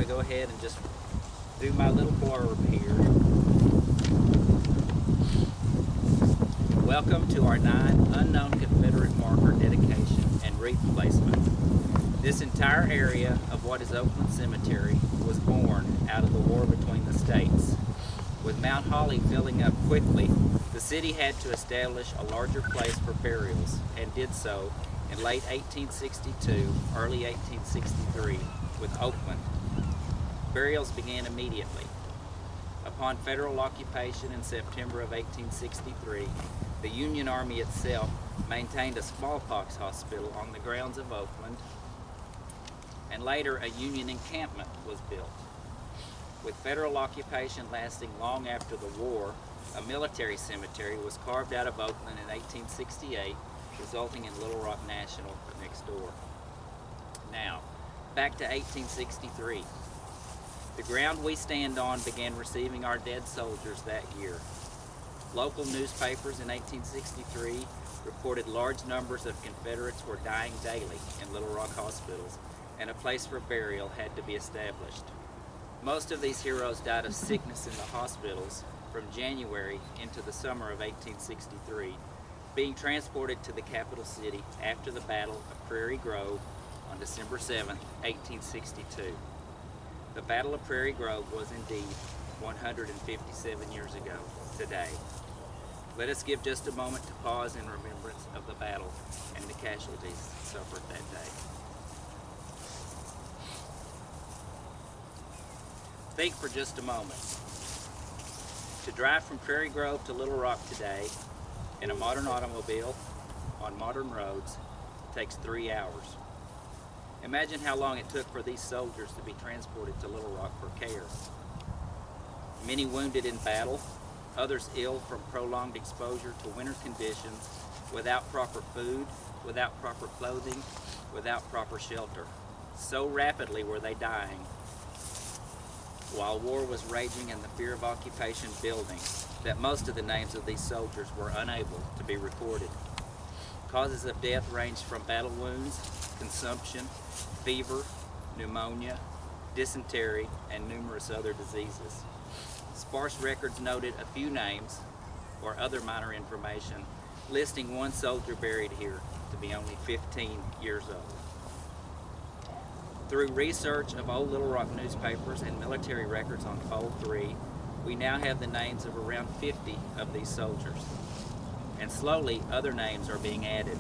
going to go ahead and just do my little blurb here. Welcome to our 9 Unknown Confederate marker dedication and wreath placement. This entire area of what is Oakland Cemetery was born out of the war between the states. With Mount Holly filling up quickly, the city had to establish a larger place for burials, and did so in late 1862, early 1863, with Oakland. Burials began immediately. Upon federal occupation in September of 1863, the Union Army itself maintained a smallpox hospital on the grounds of Oakland, and later a Union encampment was built. With federal occupation lasting long after the war, a military cemetery was carved out of Oakland in 1868, resulting in Little Rock National next door. Now, back to 1863. The ground we stand on began receiving our dead soldiers that year. Local newspapers in 1863 reported large numbers of Confederates were dying daily in Little Rock hospitals, and a place for burial had to be established. Most of these heroes died of sickness in the hospitals from January into the summer of 1863, being transported to the capital city after the Battle of Prairie Grove on December 7, 1862. The Battle of Prairie Grove was indeed 157 years ago today. Let us give just a moment to pause in remembrance of the battle and the casualties suffered that day. Think for just a moment. To drive from Prairie Grove to Little Rock today in a modern automobile on modern roads takes 3 hours. Imagine how long it took for these soldiers to be transported to Little Rock for care. Many wounded in battle, others ill from prolonged exposure to winter conditions, without proper food, without proper clothing, without proper shelter. So rapidly were they dying, while war was raging and the fear of occupation building, that most of the names of these soldiers were unable to be recorded. Causes of death ranged from battle wounds, consumption, fever, pneumonia, dysentery, and numerous other diseases. Sparse records noted a few names or other minor information, listing one soldier buried here to be only 15 years old. Through research of old Little Rock newspapers and military records on Fold 3, we now have the names of around 50 of these soldiers. And slowly, other names are being added.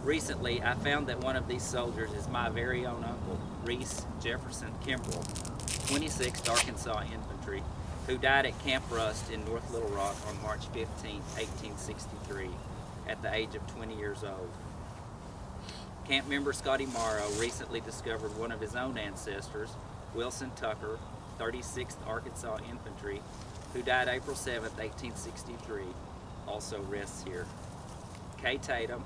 Recently, I found that one of these soldiers is my very own uncle, Reese Jefferson Kimbrell, 26th Arkansas Infantry, who died at Camp Rust in North Little Rock on March 15, 1863, at the age of 20 years old. Camp member Scotty Morrow recently discovered one of his own ancestors, Wilson Tucker, 36th Arkansas Infantry, who died April 7, 1863, also rests here. Kay Tatum,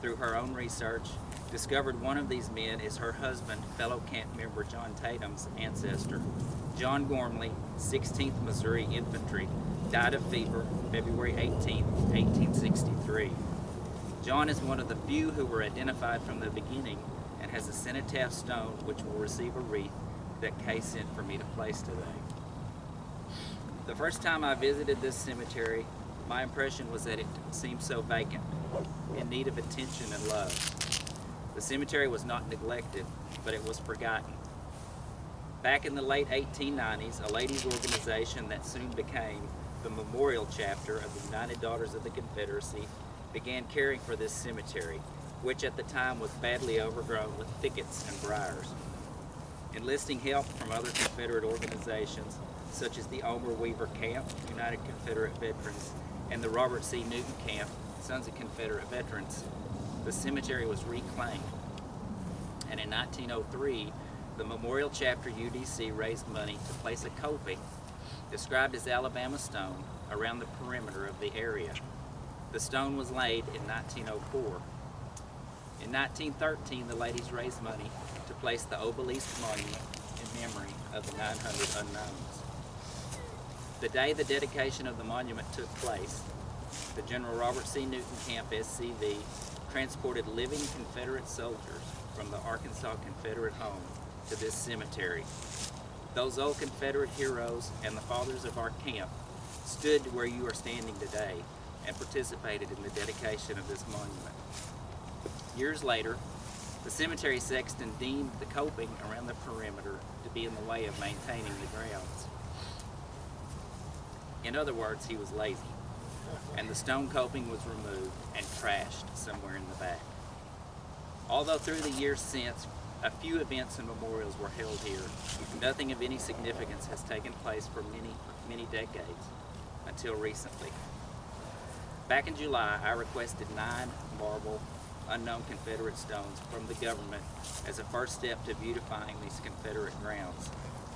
through her own research, discovered one of these men is her husband, fellow camp member John Tatum's ancestor. John Gormley, 16th Missouri Infantry, died of fever February 18, 1863. John is one of the few who were identified from the beginning and has a cenotaph stone which will receive a wreath that Kay sent for me to place today. The first time I visited this cemetery, my impression was that it seemed so vacant, in need of attention and love. The cemetery was not neglected, but it was forgotten. Back in the late 1890s, a ladies' organization that soon became the Memorial Chapter of the United Daughters of the Confederacy began caring for this cemetery, which at the time was badly overgrown with thickets and briars. Enlisting help from other Confederate organizations, such as the Omer Weaver Camp, United Confederate Veterans, and the Robert C. Newton Camp, Sons of Confederate Veterans, the cemetery was reclaimed. And in 1903, the Memorial Chapter UDC raised money to place a coping, described as Alabama stone, around the perimeter of the area. The stone was laid in 1904. In 1913, the ladies raised money to place the obelisk monument in memory of the 900 unknowns. The day the dedication of the monument took place, the General Robert C. Newton Camp SCV transported living Confederate soldiers from the Arkansas Confederate home to this cemetery. Those old Confederate heroes and the fathers of our camp stood where you are standing today and participated in the dedication of this monument. Years later, the cemetery sexton deemed the coping around the perimeter to be in the way of maintaining the grounds. In other words, he was lazy, and the stone coping was removed and trashed somewhere in the back. Although through the years since, a few events and memorials were held here, nothing of any significance has taken place for many decades until recently. Back in July, I requested 9 marble unknown Confederate stones from the government as a first step to beautifying these Confederate grounds,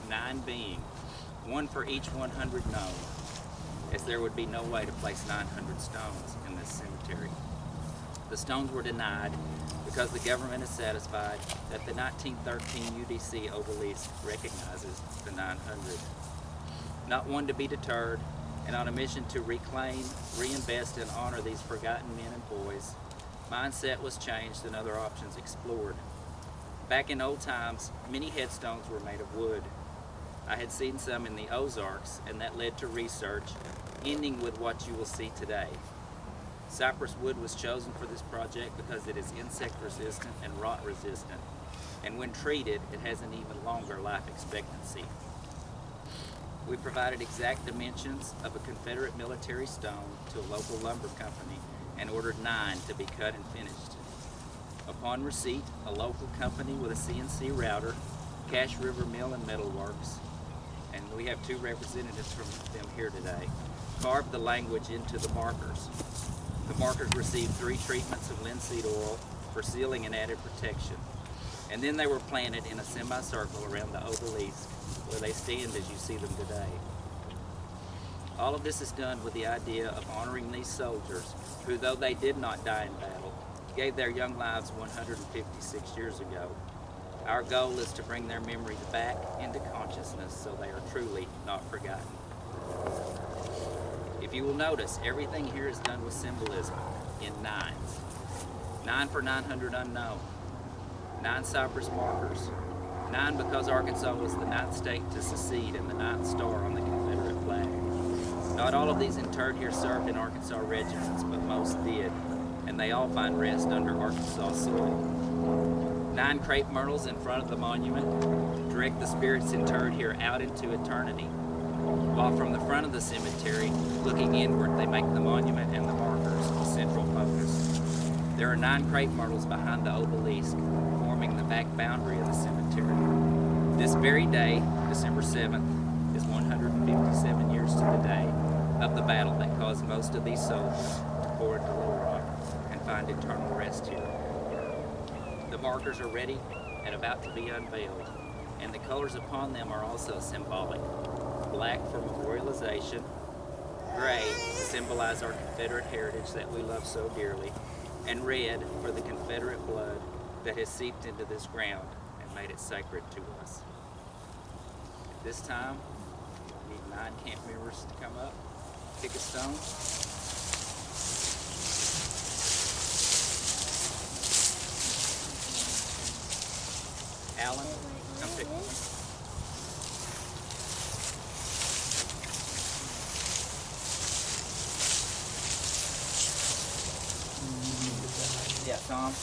9 being 1 for each 100 known, as there would be no way to place 900 stones in this cemetery. The stones were denied because the government is satisfied that the 1913 UDC obelisk recognizes the 900. Not one to be deterred, and on a mission to reclaim, reinvest, and honor these forgotten men and boys, mindset was changed and other options explored. Back in old times, many headstones were made of wood. I had seen some in the Ozarks, and that led to research, ending with what you will see today. Cypress wood was chosen for this project because it is insect resistant and rot resistant, and when treated, it has an even longer life expectancy. We provided exact dimensions of a Confederate military stone to a local lumber company and ordered 9 to be cut and finished. Upon receipt, a local company with a CNC router, Cache River Mill and Metal Works, and we have 2 representatives from them here today, carved the language into the markers. The markers received 3 treatments of linseed oil for sealing and added protection, and then they were planted in a semicircle around the obelisk where they stand as you see them today. All of this is done with the idea of honoring these soldiers who, though they did not die in battle, gave their young lives 156 years ago. Our goal is to bring their memories back into consciousness so they are truly not forgotten. If you will notice, everything here is done with symbolism in 9s. 9 for 900 unknown, 9 Cypress markers, 9 because Arkansas was the 9th state to secede and the 9th star on the Confederate flag. Not all of these interred here served in Arkansas regiments, but most did, and they all find rest under Arkansas soil. 9 crepe myrtles in front of the monument direct the spirits interred here out into eternity, while from the front of the cemetery, looking inward, they make the monument and the markers a central focus. There are 9 crepe myrtles behind the obelisk, forming the back boundary of the cemetery. This very day, December 7th, is 157 years to the day of the battle that caused most of these souls to pour into Little Rock and find eternal rest here. The markers are ready and about to be unveiled, and the colors upon them are also symbolic. Black for memorialization, gray to symbolize our Confederate heritage that we love so dearly, and red for the Confederate blood that has seeped into this ground and made it sacred to us. At this time, we need 9 camp members to come up, pick a stone. Alan, come pick one. Yeah, Tom.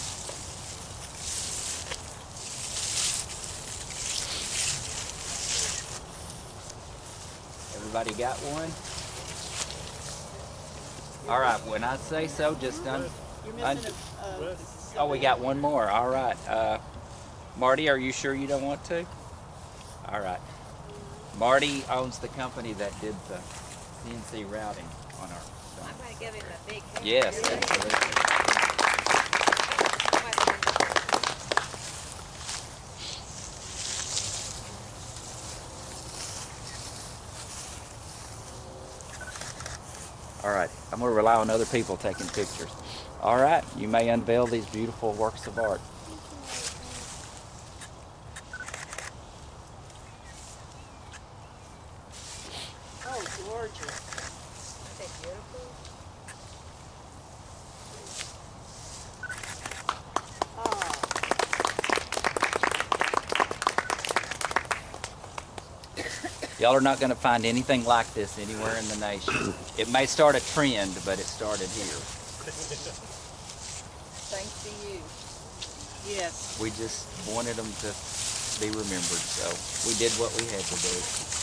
Everybody got one? All right, when I say so, just oh, we got one more. All right. Marty, are you sure you don't want to? All right. Marty owns the company that did the CNC routing on our stone. I'm going to give him a big hand. Yes, absolutely. All right, I'm going to rely on other people taking pictures. All right, you may unveil these beautiful works of art. Oh, gorgeous. Aren't they beautiful? Oh. Y'all are not going to find anything like this anywhere in the nation. It may start a trend, but it started here. Thanks to you. Yes. We just wanted them to be remembered, so we did what we had to do.